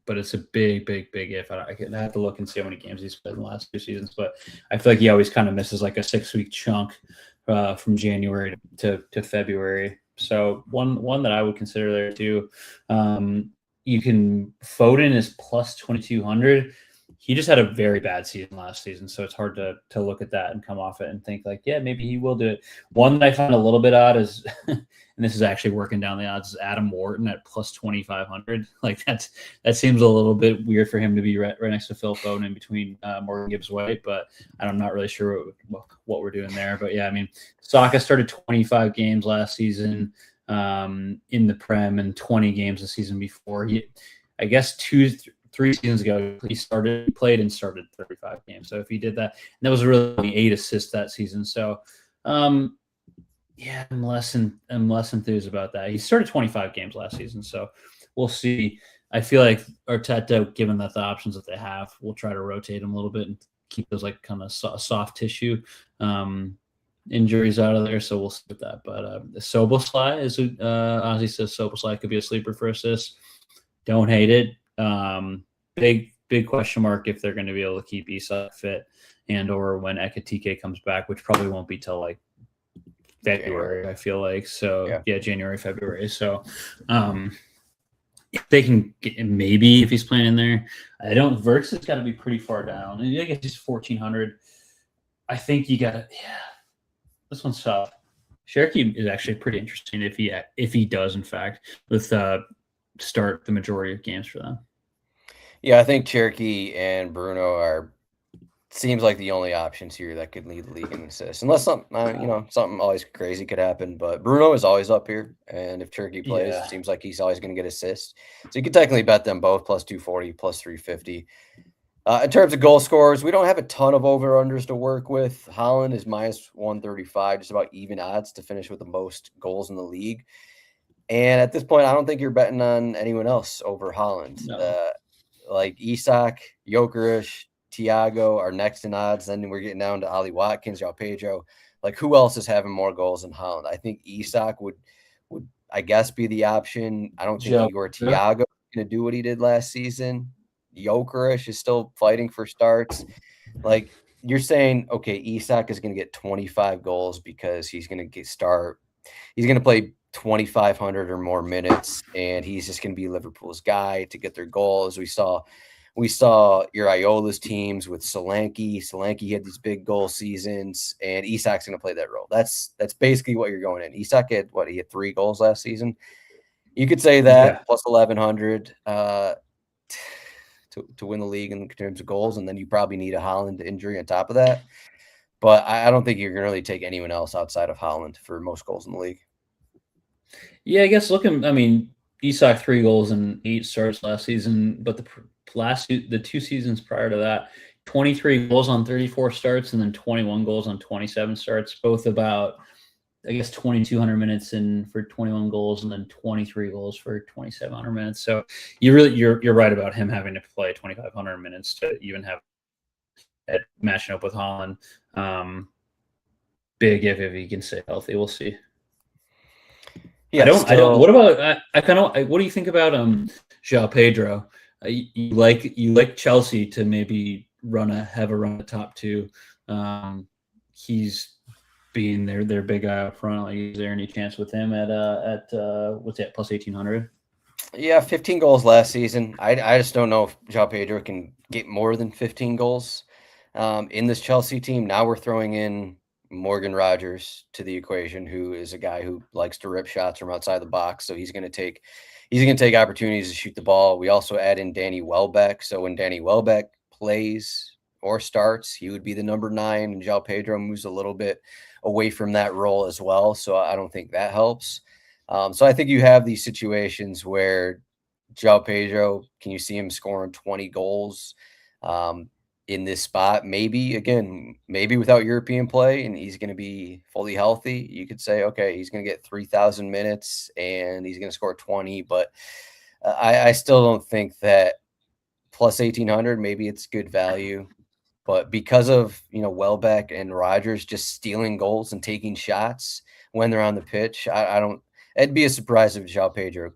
But it's a big if. I have to look and see how many games he's played in the last 2 seasons. But I feel like he always kind of misses like a 6-week chunk from January to February. So one that I would consider there too. You can Foden is plus 2,200. He just had a very bad season last season, so it's hard to look at that and come off it and think like, yeah, maybe he will do it. One that I found a little bit odd is, and this is actually working down the odds, is Adam Wharton at plus 2,500. Like that seems a little bit weird for him to be right next to Phil Foden in between Morgan Gibbs-White, but I'm not really sure what we're doing there. But yeah, I mean, Saka started 25 games last season in the Prem and 20 games the season before. I guess 3 seasons ago, he played and started 35 games. So if he did that, and that was really only 8 assists that season. So, yeah, I'm less enthused about that. He started 25 games last season, so we'll see. I feel like Arteta, given that the options that they have, will try to rotate him a little bit and keep those like kind of soft tissue injuries out of there. So we'll see with that. But Soboslai is Ozzy says Soboslai could be a sleeper for assists. Don't hate it. Big question mark if they're going to be able to keep Isak fit or when Ekitike comes back, which probably won't be till like February, I feel like. So yeah, January, February. So if they can get, maybe if he's playing in there, Verts has got to be pretty far down. I guess he's 1,400. I think you got to, this one's tough. Cherky is actually pretty interesting if he does in fact start the majority of games for them. Yeah, I think Cherky and Bruno seems like the only options here that could lead the league in assists, unless something always crazy could happen. But Bruno is always up here, and if Cherky plays, it seems like he's always going to get assists. So you could technically bet them both plus 240, plus 350. In terms of goal scorers, we don't have a ton of over-unders to work with. Haaland is minus 135, just about even odds to finish with the most goals in the league. And at this point, I don't think you're betting on anyone else over Haaland. No. Like Isak, Gyökeres, Thiago are next in odds. Then we're getting down to Ollie Watkins, João Pedro. Like, who else is having more goals than Haaland? I think Isak would I guess, be the option. I don't think Igor Thiago is going to do what he did last season. Gyökeres is still fighting for starts. Like, you're saying, okay, Isak is going to get 25 goals because he's going to he's going to play 2,500 or more minutes, and he's just going to be Liverpool's guy to get their goals. We saw Iraola's teams with Solanke. Solanke had these big goal seasons, and Isak's going to play that role. That's basically what you're going in. Isak had 3 goals last season. You could say that plus 1,100 to win the league in terms of goals, and then you probably need a Haaland injury on top of that. But I don't think you're going to really take anyone else outside of Haaland for most goals in the league. Yeah, I guess Isak 3 goals and 8 starts last season, but the the 2 seasons prior to that, 23 goals on 34 starts and then 21 goals on 27 starts, both about, I guess, 2,200 minutes in for 21 goals and then 23 goals for 2,700 minutes. So you're right about him having to play 2,500 minutes to even have matching up with Holland. Big if he can stay healthy. We'll see. Yeah, I don't. What about what do you think about João Pedro? You like Chelsea to maybe have a run at top two. He's being their big guy up front. Like, is there any chance with him at what's that, plus 1,800? Yeah, 15 goals last season. I just don't know if João Pedro can get more than 15 goals in this Chelsea team. Now we're throwing in Morgan Rogers to the equation, who is a guy who likes to rip shots from outside the box. So he's going to take opportunities to shoot the ball. We also add in Danny Welbeck. So when Danny Welbeck plays or starts, he would be the number 9, and João Pedro moves a little bit away from that role as well. So I don't think that helps. So I think you have these situations where João Pedro, can you see him scoring 20 goals in this spot? Maybe without European play, and he's going to be fully healthy. You could say, okay, he's going to get 3,000 minutes and he's going to score 20. But I still don't think that plus 1,800, maybe it's good value. But because of, Welbeck and Rogers just stealing goals and taking shots when they're on the pitch, I don't. It'd be a surprise if João Pedro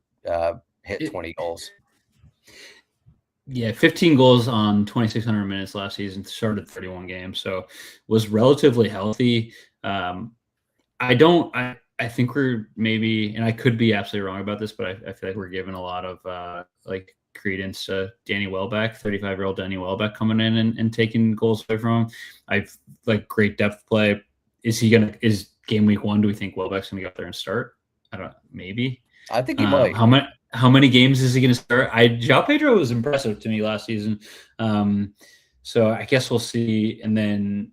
hit 20 goals. Yeah, 15 goals on 2,600 minutes last season, started 31 games, so was relatively healthy. I think we're maybe, and I could be absolutely wrong about this, but I feel like we're giving a lot of credence to Danny Welbeck, 35-year-old Danny Welbeck coming in and taking goals away from him. I've great depth play. Is game week 1? Do we think Welbeck's gonna go up there and start? I don't know, maybe. I think he might. How many games is he going to start? João Pedro was impressive to me last season. So I guess we'll see. And then,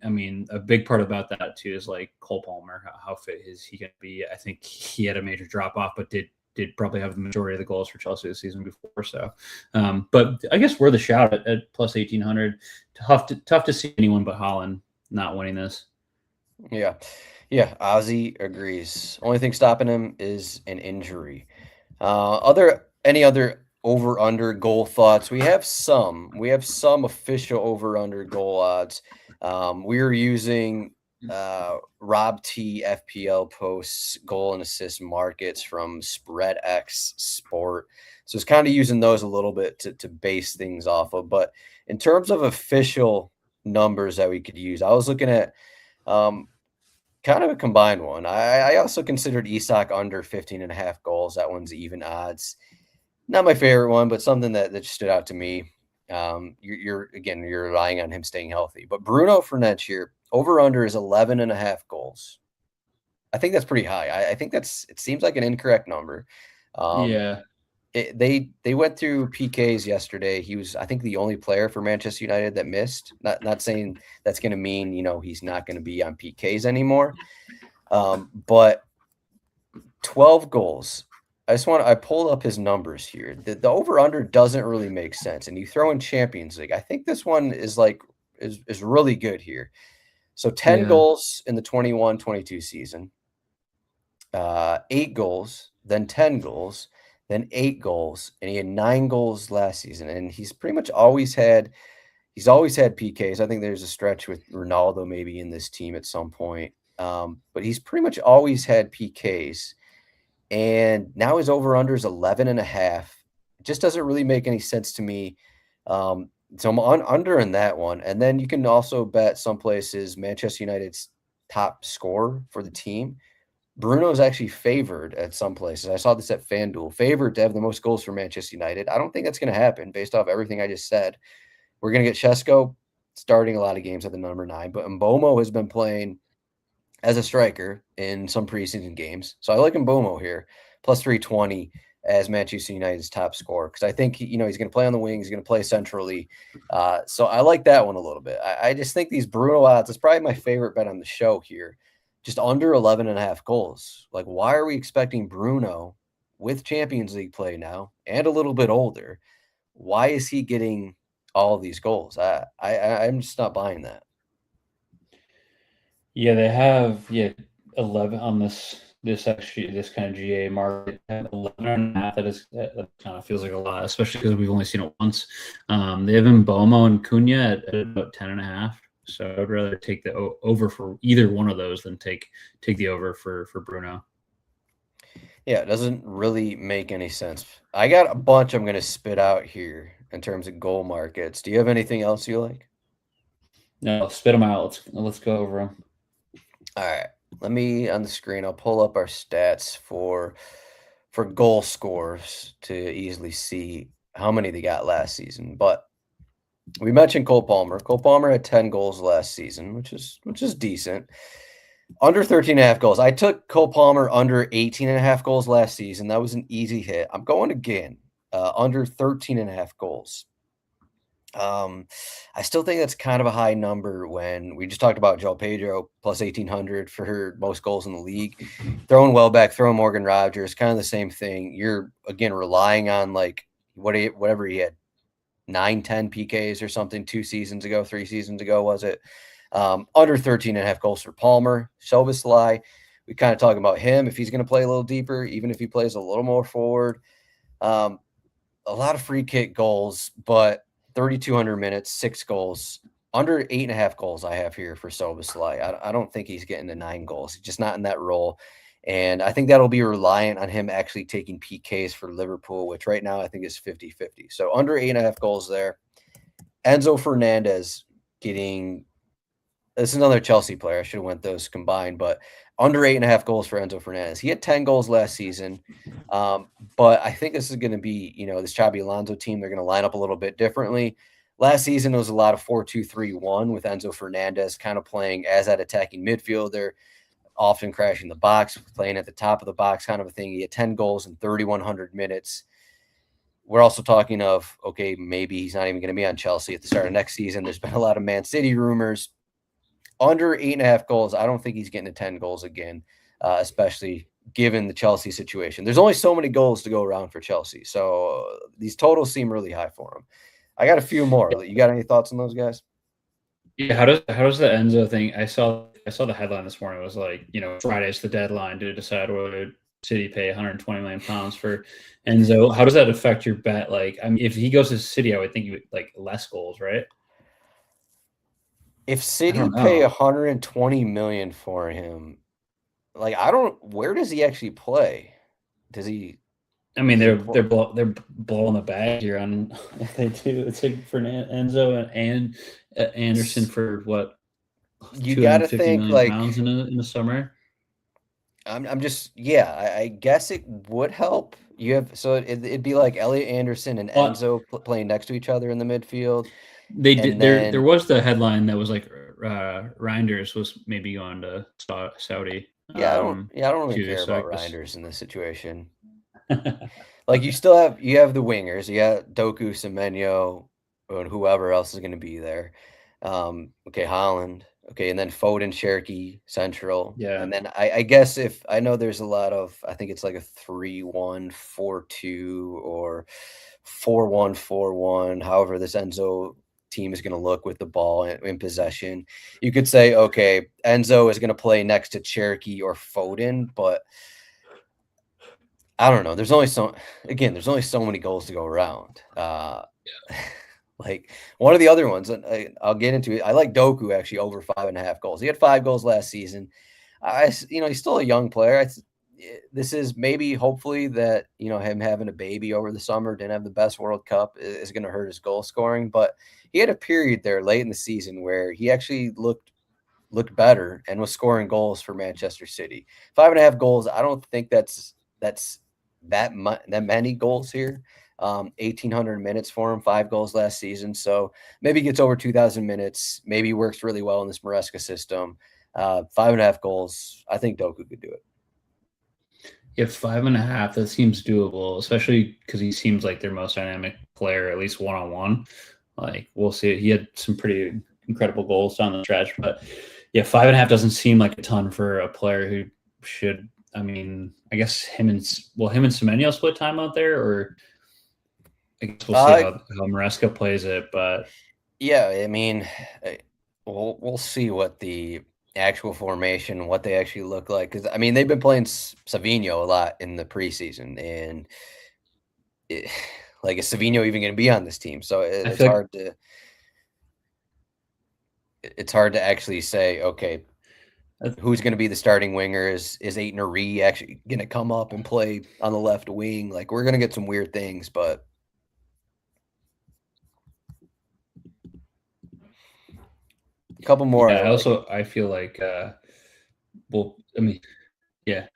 a big part about that too is Cole Palmer. How fit is he going to be? I think he had a major drop off, but did probably have the majority of the goals for Chelsea this season before. So, but I guess we're the shout at plus 1,800. Tough to see anyone but Holland not winning this. Yeah. Ozzy agrees. Only thing stopping him is an injury. Any other over under goal thoughts? We have some official over under goal odds. We are using Rob T FPL posts goal and assist markets from SpreadX Sport. So it's kind of using those a little bit to base things off of. But in terms of official numbers that we could use, I was looking at kind of a combined one. I also considered Isak under 15.5 goals. That one's even odds. Not my favorite one, but something that stood out to me. You're relying on him staying healthy. But Bruno Fernandes here, over under is 11.5 goals. I think that's pretty high. I think it seems like an incorrect number. Yeah. They went through PKs yesterday. He was, I think, the only player for Manchester United that missed. Not saying that's going to mean, he's not going to be on PKs anymore. But 12 goals. I pulled up his numbers here. The over-under doesn't really make sense. And you throw in Champions League. I think this one is really good here. So 10 goals in the 21-22 season. 8 goals, then 10 goals, then 8 goals, and he had 9 goals last season. And he's pretty much always had PKs. I think there's a stretch with Ronaldo maybe in this team at some point. But he's pretty much always had PKs. And now his over-under is 11.5. It just doesn't really make any sense to me. So I'm under in that one. And then you can also bet some places Manchester United's top scorer for the team. Bruno is actually favored at some places. I saw this at FanDuel. Favored to have the most goals for Manchester United. I don't think that's going to happen based off everything I just said. We're going to get Šeško starting a lot of games at the number 9. But Mbomo has been playing as a striker in some preseason games. So I like Mbomo here, plus 320 as Manchester United's top scorer, because I think he's going to play on the wing. He's going to play centrally. So I like that one a little bit. I just think these Bruno odds is probably my favorite bet on the show here. Just under 11.5 goals. Why are we expecting Bruno with Champions League play now and a little bit older? why is he getting all of these goals? I'm just not buying that. Yeah, they have 11 on this kind of GA market, 11 and a half. That kind of feels like a lot, especially because we've only seen it once. They have Mbomo and Cunha at about 10 and a half. So I'd rather take the over for either one of those than take the over for Bruno. Yeah, it doesn't really make any sense. I got a bunch I'm going to spit out here in terms of goal markets. Do you have anything else you like? No, spit them out. Let's go over them. All right. Let me on the screen. I'll pull up our stats for goal scores to easily see how many they got last season. But we mentioned Cole Palmer. Cole Palmer had 10 goals last season, which is decent. Under 13 and a half goals. I took Cole Palmer under 18 and a half goals last season. That was an easy hit. I'm going again. Under 13 and a half goals. I still think that's kind of a high number when we just talked about Joe Pedro plus 1,800 for most goals in the league. Throwing Welbeck, throwing Morgan Rogers, kind of the same thing. You're, again, relying on like whatever he had, 9-10 PKs or something 3 seasons ago, was it? Under 13 and a half goals for Palmer. Szoboszlai, we kind of talking about him if he's going to play a little deeper, even if he plays a little more forward. A lot of free kick goals, but 3,200 minutes, 6 goals, under 8.5 goals I have here for Szoboszlai. I don't think he's getting to 9 goals. He's just not in that role. And I think that'll be reliant on him actually taking PKs for Liverpool, which right now I think is 50-50. So under 8.5 goals there. Enzo Fernandez getting – this is another Chelsea player. I should have went those combined, but under 8.5 goals for Enzo Fernandez. He had 10 goals last season, but I think this is going to be, this Xabi Alonso team, they're going to line up a little bit differently. Last season, it was a lot of 4-2-3-1 with Enzo Fernandez kind of playing as that attacking midfielder, often crashing the box, playing at the top of the box kind of a thing. He had 10 goals in 3,100 minutes. We're also talking of, okay, maybe he's not even going to be on Chelsea at the start of next season. There's been a lot of Man City rumors. Under 8.5 goals, I don't think he's getting to 10 goals again, especially given the Chelsea situation. There's only so many goals to go around for Chelsea, so these totals seem really high for him. I got a few more. You got any thoughts on those guys? Yeah, how does the Enzo thing? I saw the headline this morning. It was like, Friday's the deadline to decide whether City pay 120 million pounds for Enzo. How does that affect your bet? Like, I mean, if he goes to City, I would think you would like less goals, right? If City pay 120 million for him, like where does he actually play? Does he? I mean, they're blowing the bag here on if they do. It's like for Enzo and Anderson for what? You got to think like pounds in the summer. I'm just I guess it would help. It'd be like Elliot Anderson and Enzo playing next to each other in the midfield. They did. There was the headline that was like Reinders was maybe going to Saudi. I don't really care about Reinders in this situation. Like you have the wingers. You got Doku, Semenyo, and whoever else is going to be there. Okay, Holland. Okay, and then Foden, Cherki, central. Yeah. And then I guess if I know there's a lot of, I think it's like a 3-1-4-2 or 4-1-4-1, however this Enzo team is going to look with the ball in possession. You could say, okay, Enzo is going to play next to Cherki or Foden, but I don't know. There's only so many goals to go around. Like one of the other ones, I'll get into it. I like Doku actually over 5.5 goals. He had 5 goals last season. He's still a young player. This is maybe hopefully that, him having a baby over the summer, didn't have the best World Cup, is going to hurt his goal scoring. But he had a period there late in the season where he actually looked better and was scoring goals for Manchester City. 5.5 goals. I don't think that's that many goals here. 1,800 minutes for him, 5 goals last season. So maybe he gets over 2,000 minutes. Maybe works really well in this Maresca system. 5.5 goals. I think Doku could do it. Yeah, 5.5. That seems doable, especially because he seems like their most dynamic player, at least one-on-one. Like we'll see. He had some pretty incredible goals down the stretch, but yeah, 5.5 doesn't seem like a ton for a player who should. I mean, I guess him and Semenyo split time out there, or I guess we'll see how Maresca plays it, but yeah, I mean, we'll see what the actual formation, what they actually look like. Because I mean, they've been playing Savinho a lot in the preseason, and like, is Savinho even going to be on this team? So it's hard to. It's hard to actually say, okay, who's going to be the starting winger? Is Aitner actually going to come up and play on the left wing? Like, we're going to get some weird things, but a couple more. Yeah, I feel like, well, I mean, yeah.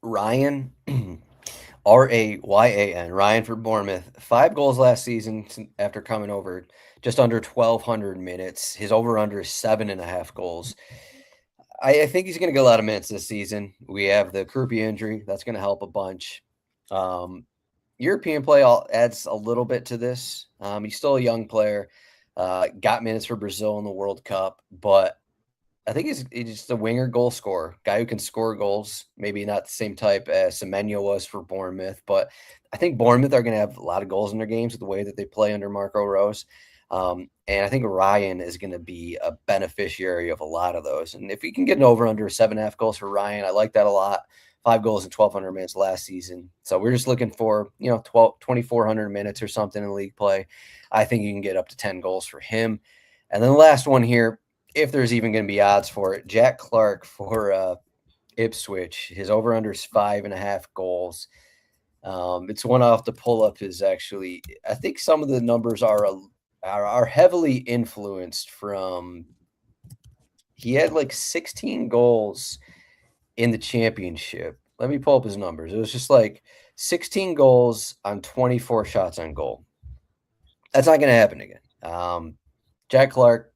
Ryan, Rayan, Ryan for Bournemouth, 5 goals last season after coming over, just under 1,200 minutes. His over-under is 7.5 goals. I think he's going to get a lot of minutes this season. We have the Krupi injury. That's going to help a bunch. European play adds a little bit to this. He's still a young player. Got minutes for Brazil in the World Cup, but I think he's just a winger goal scorer, guy who can score goals. Maybe not the same type as Semenyo was for Bournemouth, but I think Bournemouth are going to have a lot of goals in their games with the way that they play under Marco Rose. And I think Ryan is going to be a beneficiary of a lot of those. And if he can get an over under 7.5 goals for Ryan, I like that a lot. 5 goals in 1,200 minutes last season. So we're just looking for, 2,400 minutes or something in league play. I think you can get up to 10 goals for him. And then the last one here, if there's even going to be odds for it, Jack Clark for Ipswich. His over under is 5.5 goals. It's one off to pull up his actually. I think some of the numbers are heavily influenced from. He had like 16 goals in the championship. Let me pull up his numbers. It was just like 16 goals on 24 shots on goal. That's not going to happen again. Jack Clark,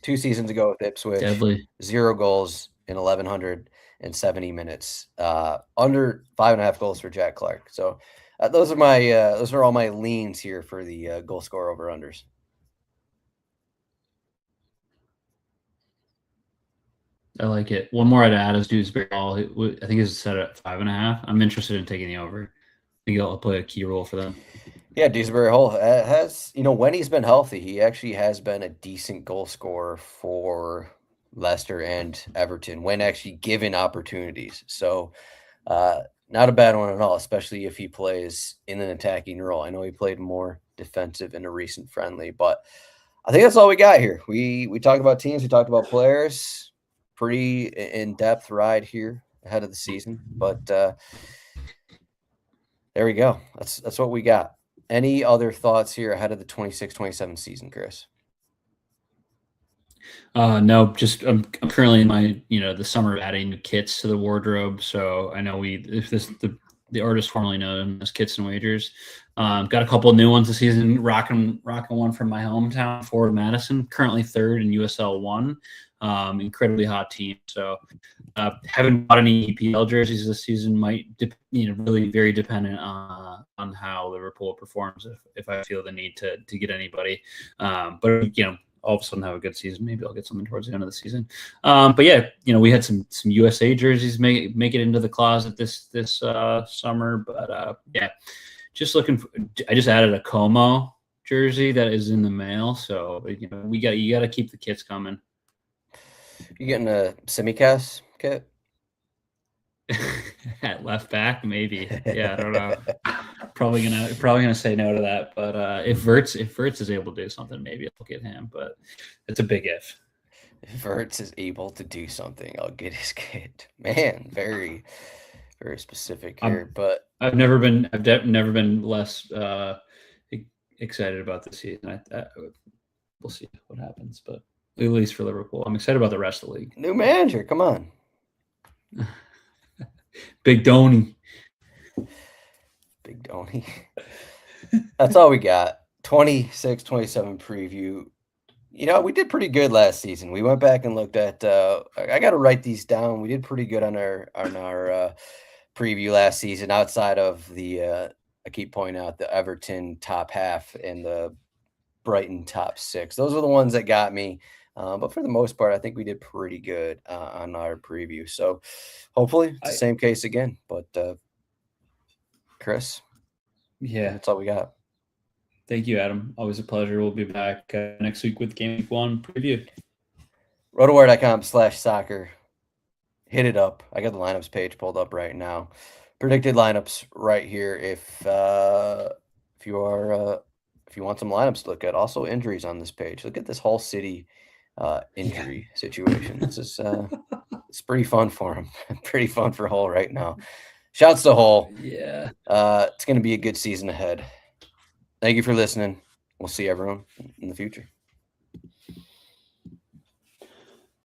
2 seasons ago with Ipswich, deadly. 0 goals in 1,170 minutes. Under 5.5 goals for Jack Clark. So those are all my leans here for the goal score over unders. I like it. One more I'd add is Dewsbury Hall. I think it's set at 5.5. I'm interested in taking the over. I think it'll play a key role for them. Yeah, Dewsbury Hall has, when he's been healthy, he actually has been a decent goal scorer for Leicester and Everton when actually given opportunities. So not a bad one at all, especially if he plays in an attacking role. I know he played more defensive in a recent friendly, but I think that's all we got here. We talked about teams, we talked about players. Pretty in-depth ride here ahead of the season, but there we go. That's what we got. Any other thoughts here ahead of the 26-27 season, Chris? No, just I'm currently in my the summer of adding new kits to the wardrobe. So I know the artist formerly known as Kits and Wagers. Got a couple of new ones this season. Rocking one from my hometown, Forward Madison, currently 3rd in USL 1. Incredibly hot team. So haven't bought any EPL jerseys this season. Might really very dependent on how Liverpool performs. If I feel the need to get anybody, but all of a sudden have a good season. Maybe I'll get something towards the end of the season. But yeah, we had some USA jerseys make it into the closet this summer. But yeah, just looking for. I just added a Como jersey that is in the mail. So you got to keep the kits coming. You getting a Simicast kit? At left back, maybe. Yeah, I don't know. Probably gonna say no to that. But if Verts is able to do something, maybe I'll get him. But it's a big if. If Verts is able to do something, I'll get his kit. Man, very, very specific here. But I've never been less excited about the season. We'll see what happens, but at least for Liverpool, I'm excited about the rest of the league. New manager, come on. Big Donny. Big Donny. That's all we got. 26-27 preview. We did pretty good last season. We went back and looked at I got to write these down. We did pretty good on our preview last season outside of the I keep pointing out the Everton top half and the Brighton top 6. Those are the ones that got me. But for the most part, I think we did pretty good on our preview. So hopefully it's the same case again. But Chris. Yeah. That's all we got. Thank you, Adam. Always a pleasure. We'll be back next week with Game Week 1 preview. RotoWire.com/soccer. Hit it up. I got the lineups page pulled up right now. Predicted lineups right here. If you want some lineups to look at, also injuries on this page. Look at this Hull City injury situation. This is it's pretty fun for him. Pretty fun for Hull right now. Shouts to Hull. Yeah. It's going to be a good season ahead. Thank you for listening. We'll see everyone in the future.